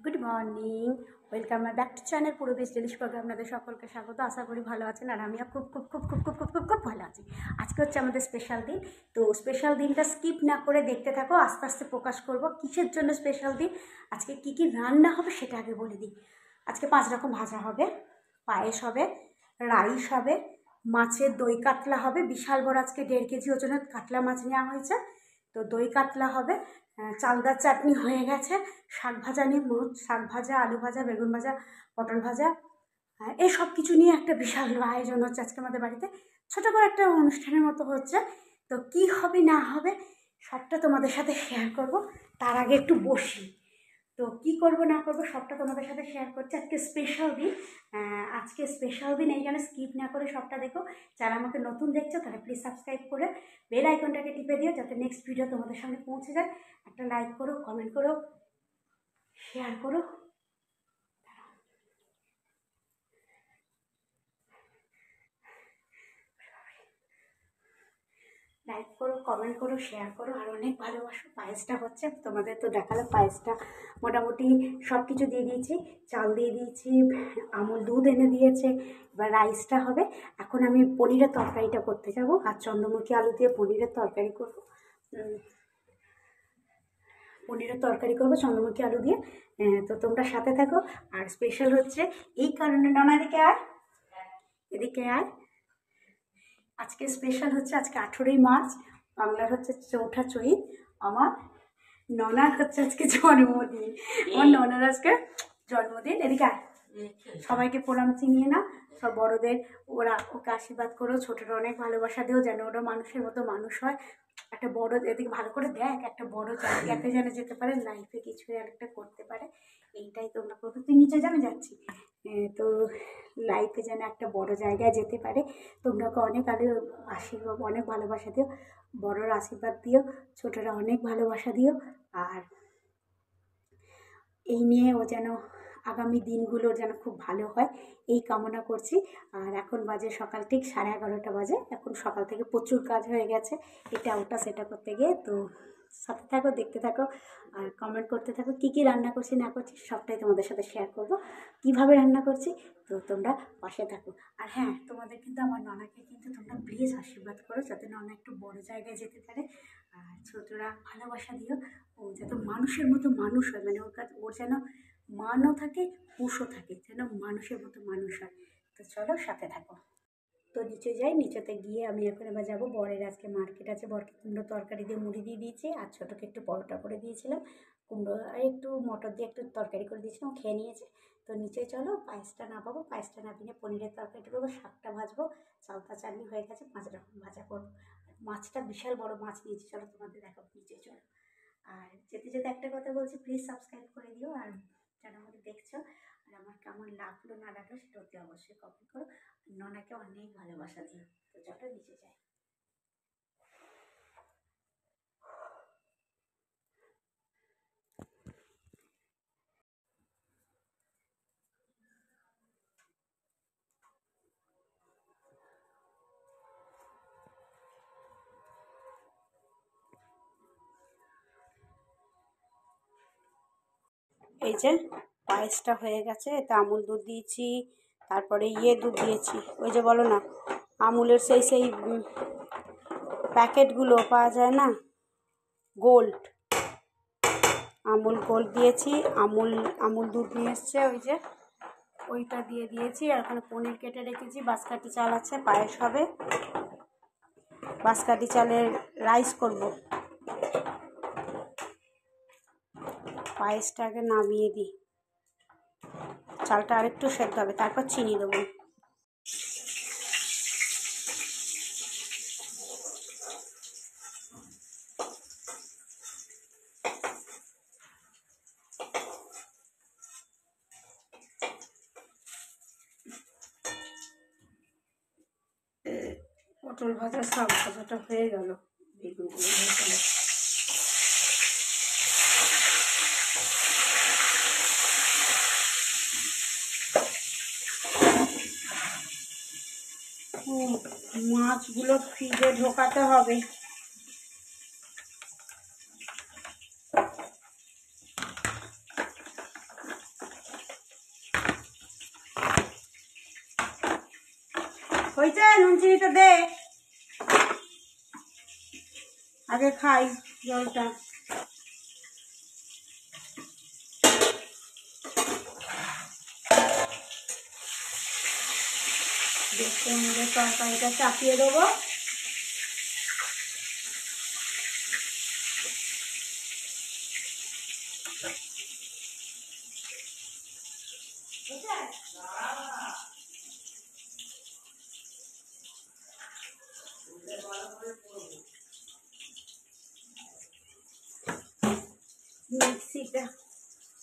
Good morning, welcome my back to channel পুরোবেশ delish ব্লগে আপনাদের সকলকে স্বাগত। আশা করি ভালো আছেন আর আমিও খুব খুব খুব খুব খুব খুব খুব খুব ভালো আছি। আজকে হচ্ছে আমাদের স্পেশাল দিন, তো স্পেশাল দিনটা স্কিপ না করে দেখতে থাকো। আস্তে আস্তে প্রকাশ করব কিসের জন্য স্পেশাল দিন, আজকে কী কী রান্না হবে সেটা আগে বলে দিই। আজকে 5 রকম ভাজা হবে, পায়েস হবে, রাইস হবে, মাছের দই কাতলা হবে। বিশাল বড় আজকে 1.5 কেজি ওজনের কাতলা মাছ নেওয়া হয়েছে, তো দই কাতলা হবে। চালদার চাটনি হয়ে গেছে, শাক ভাজা নিয়ে শাক ভাজা, আলু ভাজা, বেগুন ভাজা, পটল ভাজা, এই সব কিছু নিয়ে একটা বিশাল আয়োজন হচ্ছে আজকে আমাদের বাড়িতে। ছোটো করে একটা অনুষ্ঠানের মতো হচ্ছে, তো কি হবে না হবে সবটা তোমাদের সাথে শেয়ার করব। তার আগে একটু বসি, তো কি করব না করব সবটা তোমাদের সাথে শেয়ার করছি। আজকে স্পেশাল দিন, আজকে স্পেশাল দিন, এই জন্য স্কিপ না করে সবটা দেখো। যারা আমাকে নতুন দেখছো তারা প্লিজ সাবস্ক্রাইব করে বেল আইকনটাকে টিপে দিও, যাতে নেক্সট ভিডিও তোমাদের সামনে পৌঁছে যায়। একটা লাইক করো, কমেন্ট করো, শেয়ার করো। লাইক করো, কমেন্ট করো, শেয়ার করো, আর অনেক ভালোবাসো। পায়েসটা হচ্ছে, তোমাদের তো দেখালো পায়েসটা মোটামুটি সব কিছু দিয়ে দিয়েছি। চাল দিয়ে দিয়েছি, আমুল দুধ এনে দিয়েছে। এবার রাইসটা হবে। এখন আমি পনিরের তরকারিটা করতে যাব, আর চন্দ্রমুখী আলু দিয়ে পনিরের তরকারি করব। চন্দ্রমুখী আলু দিয়ে। তো তোমরা সাথে থাকো। আর স্পেশাল হচ্ছে এই কারণে, নানা এদিকে আয়, এদিকে আয়। আজকে স্পেশাল হচ্ছে, আজকে 18ই মার্চ, বাংলার হচ্ছে 4ঠা চৈত। আমার ননার হচ্ছে আজকে জন্মদিন। আমার ননার আজকে জন্মদিন। এদিকে সবাইকে প্রণাম চিনিয়ে না, সব বড়দের ওকে আশীর্বাদ করো, ছোটরা অনেক ভালোবাসা দিও, যেন ওরা মানুষের মতো মানুষ হয়। একটা বড়, এদিকে ভালো করে দেখ, একটা বড় জায়গাতে যেন যেতে পারে, লাইফে কিছু একটা করতে পারে, এইটাই তোমরা করো। তুই নিচে যাবে, যাচ্ছি। তো লাইফে যেন একটা বড় জায়গায় যেতে পারে। তোমরা ওকে অনেক আশীর্বাদ, অনেক ভালোবাসা দিও, বড়র আশীর্বাদ দিও, ছোটরা অনেক ভালোবাসা দিও। আর এই নিয়ে ও যেন আগামী দিনগুলো যেন খুব ভালো হয়, এই কামনা করছি। আর এখন বাজে সকাল ঠিক 11:30 বাজে। এখন সকাল থেকে প্রচুর কাজ হয়ে গেছে, এটা ওটা সেটা করতে গিয়ে। তো সাথে থাকো, দেখতে থাকো, আর কমেন্ট করতে থাকো। কী কী রান্না করছি না করছি সবটাই তোমাদের সাথে শেয়ার করবো, কীভাবে রান্না করছি। তো তোমরা পাশে থাকো। আর হ্যাঁ, তোমাদের কিন্তু আমার ননাকে কিন্তু তোমরা প্লিজ আশীর্বাদ করো, যাতে ননা একটু বড় জায়গায় যেতে পারে। আর ছোটরা ভালোবাসা দিও, ও যাতে মানুষের মতো মানুষ হয়, মানে ওর যেন মানও থাকে, হুঁশও থাকে, যেন মানুষের মতো মানুষ হয়। তো চলো সাথে থাকো। তো নিচে যাই, নিচেতে গিয়ে আমি এখন এবার যাবো। বরের আজকে মার্কেট আছে, বরকে কুমড়ো তরকারি দিয়ে মুড়ি দিয়ে দিয়েছি, আর ছোটোকে একটু পরোটা করে দিয়েছিলাম, কুমড়ো আর একটু মটর দিয়ে একটু তরকারি করে দিয়েছিলাম, খেয়ে নিয়েছে। তো নিচে চলো, পায়েসটা না পাবো, পায়েসটা না ভেঙে পনিরের তরকারিটা করবো, শাকটা ভাজবো, চালতা চাটনি হয়ে গেছে, 5 রকম ভাজা করবো। মাছটা বিশাল বড় মাছ নিয়েছি, চলো তোমাদের দেখাবো, নিচে চলো। আর যেতে যেতে একটা কথা বলছি, প্লিজ সাবস্ক্রাইব করে দিও, আর যারা আমাকে দেখছো আর আমার কেমন লাগলো না লাগলো সেটা অতি অবশ্যই কমেন্ট করো। ননাকে অনেক ভালোবাসা দিও। তো চলো নিচে যাই। এই যে পায়েসটা হয়ে গেছে, এতে আমুল দুধ দিয়েছি, তারপরে দুধ দিয়েছি, ওই যে বলো না আমুলের সেই প্যাকেটগুলো পাওয়া যায় না, গোল্ড, আমুল গোল্ড দিয়েছি। আমুল দুধ নিয়ে এসছে, ওই যে ওইটা দিয়ে দিয়েছি। আর ওখানে পনির কেটে রেখেছি, বাঁশকাঠি চাল আছে, পায়েস হবে, বাঁশকাঠি চালের রাইস করব। পায়েসটা আগে নামিয়ে দিই, চালটা আরেকটু সেদ্ধ হবে, তারপর চিনি দেবো। পটল ভাজা, শাক ভাজাটা হয়ে গেল, বেগুনগুলো হয়ে গেল। মাছগুলো ফ্রিজে ঢোকাতে হবে। হয়েছে, নুন চিনিটা দে, আগে খাই জলটা। দেখতে মিলে তরকারিটা চাপিয়ে দেবো। মিক্সিটা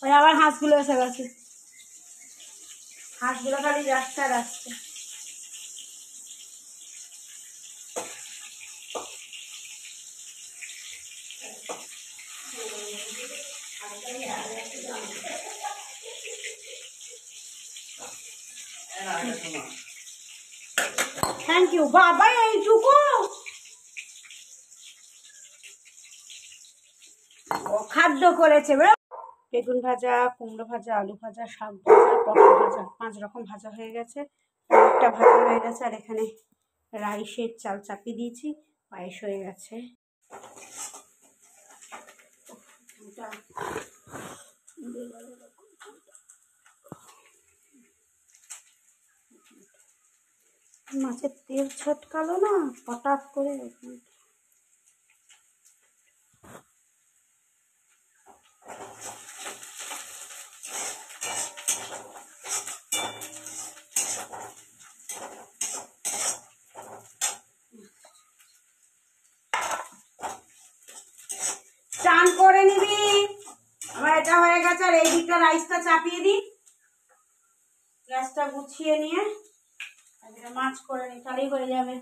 ওই আবার হাঁসগুলো এসে গেছে, হাঁসগুলো খালি রাস্তা রাস্তা। থ্যাংক ইউ বাবা, এইটুকু খাদ্য করেছে। বেগুন ভাজা, কুমড়ো ভাজা, আলু ভাজা, শাক ভাজা, পটল ভাজা, 5 রকম ভাজা হয়ে গেছে, একটা ভাজা হয়ে গেছে। আর এখানে রাইসের চাল চাপিয়ে দিয়েছি, পায়েস হয়ে গেছে। মাছের তেল ছটকালো না হঠাৎ করে। চান করে নিবি, আমার এটা হয়ে গেছে। আর এই দিকটা রাইসটা চাপিয়ে দিই, গ্যাসটা গুছিয়ে নিয়ে মাছ করে নি, তাহলেই হয়ে যাবে।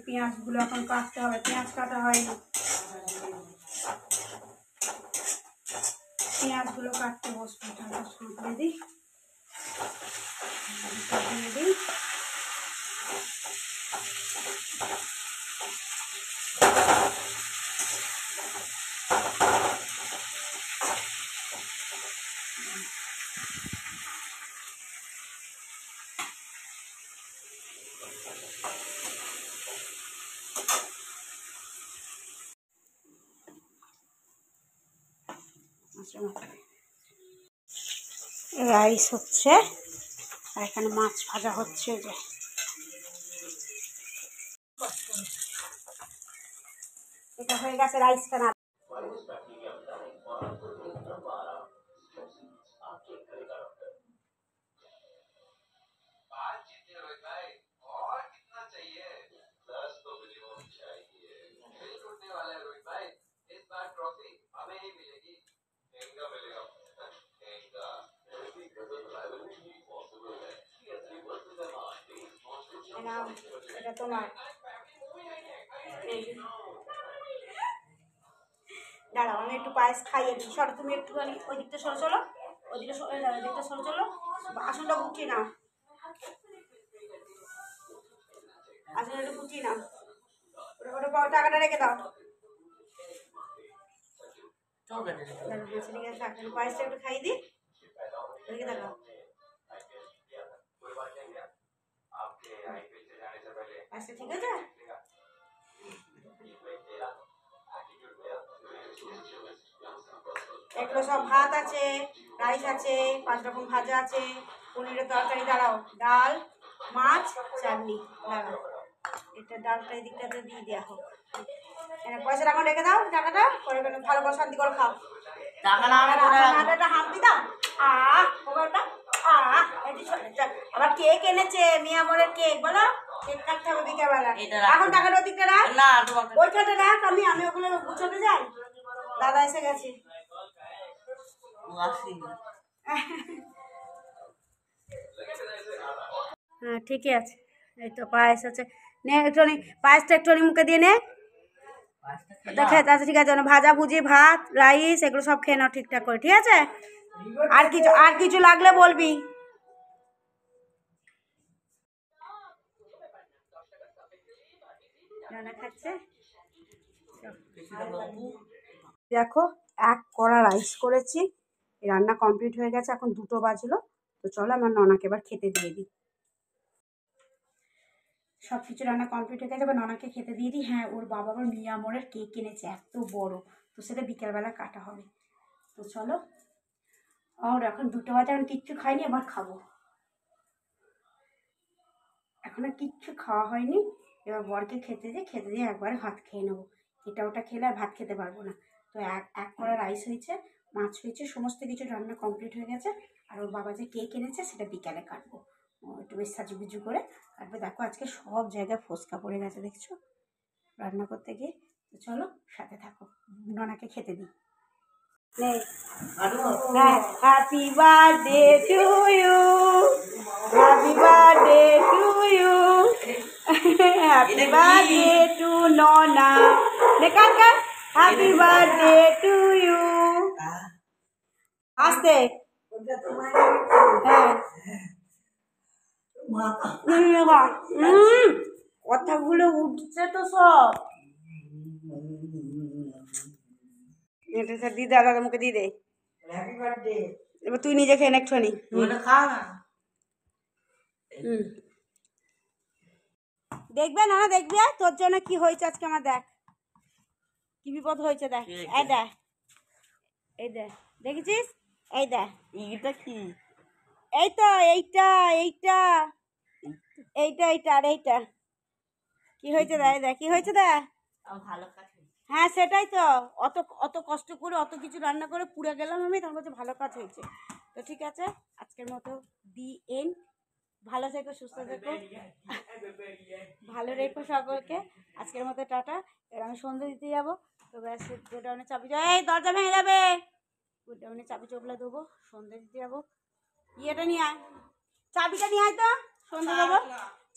পেঁয়াজগুলো এখন কাটতে হবে, পেঁয়াজ কাটা হয়নি, পেঁয়াজগুলো কাটতে বসবো। তারপর সাঁতলে দিই, সাঁতলে দিই। রাইস হচ্ছে আর এখানে মাছ ভাজা হচ্ছে। যে এটা হয়ে গেছে, রাইসটা না এটা তোমার। দাঁড়াও আমি একটু পায়েস খাইয়ে দিই। সরো তুমি একটুখানি ওই দিকটা সরো, চলো ওই দিকটা সরো, চলো আসনটা গুছিয়ে নাও, আসনটা একটু গুছিয়ে নাও। ওটা টাকাটা রেখে দাও। পায়েসটা একটু খাইয়ে দিই, রেখে দাও। আচ্ছা ঠিক আছে। এগুলো সব ভাত আছে, রাইস আছে, 5 রকম ভাজা আছে, পনিরের তরকারি, দাঁড়াও, ডাল, মাছ, চাটনি। দাঁড়াও, এটা ডালটা এই দিকটাতে দিয়ে দেওয়া হোক। পয়সাটা এখন রেখে দাও, টাকাটা পরে ভালো করে শান্তি করে খাও। টাকাটা হাঁপি দাও। আবার কেক এনেছে, মিয়ামরের কেক, বলো কেক কাটতে হবে বিকেলবেলা। এখন টাকাটা ওই দিকটা রাখ, ওইখানে রাখ, আমি ওগুলো গুছোতে যাই। দাদা এসে গেছে। হ্যাঁ ঠিকই আছে, এই তো পায়েস আছে, নে একটুখানি পায়েসটা একটুখানি মুখে দিয়ে নে। দেখে আচ্ছা ঠিক আছে, ভাজা ভুজি, ভাত, রাইস এগুলো সব খেয়ে নাও ঠিকঠাক করে, ঠিক আছে। আর কিছু লাগলে বলবি। রান্না খাচ্ছে। দেখো 1 কড়া রাইস করেছি, রান্না কমপ্লিট হয়ে গেছে, এখন 2টো বাজলো। তো চলো আমার ননাকে এবার খেতে দিয়ে দিই। সব কিছু রান্না কমপ্লিট হয়ে গেছে, এবার ননাকে খেতে দিয়ে দিই। হ্যাঁ, ওর বাবা আবার মিয়ামরের কেক কিনেছে, এত বড়, তো সেটা বিকেলবেলা কাটা হবে। তো চলো, আর এখন 2টো বাজে, এখন কিচ্ছু খাইনি, আবার খাবো। এখন আর কিচ্ছু খাওয়া হয়নি, এবার বরকে খেতে দিয়ে একবারে ভাত খেয়ে নেবো। এটা ওটা খেলে আর ভাত খেতে পারবো না। তো এক কড়া রাইস হয়েছে, মাছ হয়েছে, সমস্ত কিছু রান্না কমপ্লিট হয়ে গেছে। আর ওর বাবা যে কেক এনেছে সেটা বিকালে কাটবো, একটু বেশ সাজুগুজু করে কাটবে। দেখো আজকে সব জায়গায় ফোসকা পড়ে গেছে, দেখছো, রান্না করতে গিয়ে। তো চলো সাথে থাকো, ননাকে খেতে দিই। Happy birthday to you, happy birthday to you, happy birthday to Nona. Cut cut, happy birthday to you. আসতে হ্যাঁ, কথাগুলো উঠছে তো সব। দিদা দাদা মুখে দিয়ে দে, এবার তুই নিজে খেয়ে একটুখানি খা না। দেখবে না, দেখবে তোর জন্য কি হয়েছে আজকে আমার, দেখ কি বিপদ হয়েছে, দেখ এই দেখ, এই দেখ, দেখেছিস, এই দেখ, এইটা কি, এই তো এইটা এইটা এইটা এইটা আর এইটা কি হয়েছে, দেখ দেখ কি হয়েছে, দেখ ভালো কাজ। হ্যাঁ সেটাই তো, অত অত কষ্ট করে অত কিছু রান্না করে পুড়ে গেলাম আমি, তার মধ্যে ভালো কাজ হয়েছে। তো ঠিক আছে, আজকের মতো দি এন্ড। ভালো থেকো, সুস্থ থেকো, ভালো রেখো সকলকে। আজকের মতো টাটা। এবার আমি সন্ধ্যে দিতে যাবো। তো ব্যাস, গোডাউনের চাবি, এই দরজা ভেঙে যাবে, গোডাউনের চাবি চোপলা দেবো, সন্ধ্যে দিতে যাবো। ইয়েটা নিয়ে আয়, চাবিটা নিয়ে আয়, তো সন্ধ্যে দেবো,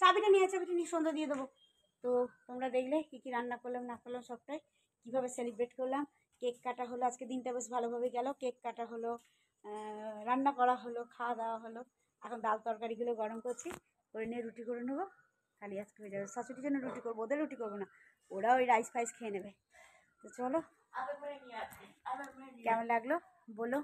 চাবিটা নিয়ে সন্ধ্যে দিয়ে দেবো। তো তোমরা দেখলে কী কী রান্না করলাম না করলাম সবটাই, কীভাবে সেলিব্রেট করলাম। কেক কাটা হলো, আজকে দিনটা বেশ ভালোভাবে গেল। কেক কাটা হলো, রান্না করা হলো, খাওয়া দাওয়া হলো। এখন ডাল তরকারিগুলো গরম করছি, করে নিয়ে রুটি করে নেবো। খালি আজকে হয়ে যাবে, শাশুড়ির জন্য রুটি করবো, ওদের রুটি করবো না, ওরা ওই রাইস ফাইস খেয়ে নেবে। তো চলো, কেমন লাগলো বলো।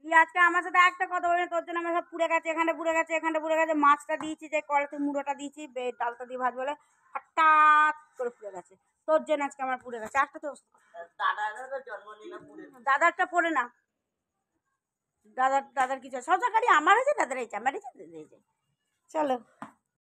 আজকে আমার সাথে একটা কথা বলে, তোর জন্য আমার সব পুড়ে গেছে, এখানে পুড়ে গেছে, এখানে পুড়ে গেছে। মাছটা দিয়েছি, যে কড়াতে মুড়োটা দিয়েছি, ডালটা দিয়ে ভাত বলে হঠাৎ করে পুড়ে গেছে। তোর জন্য আজকে আমার পুড়ে গেছে। একটা তো দাদারটা পড়ে না, দাদার কিছু সব জায়গায় আমার হয়েছে, দাদার হয়েছে, আমার হয়েছে, চলো।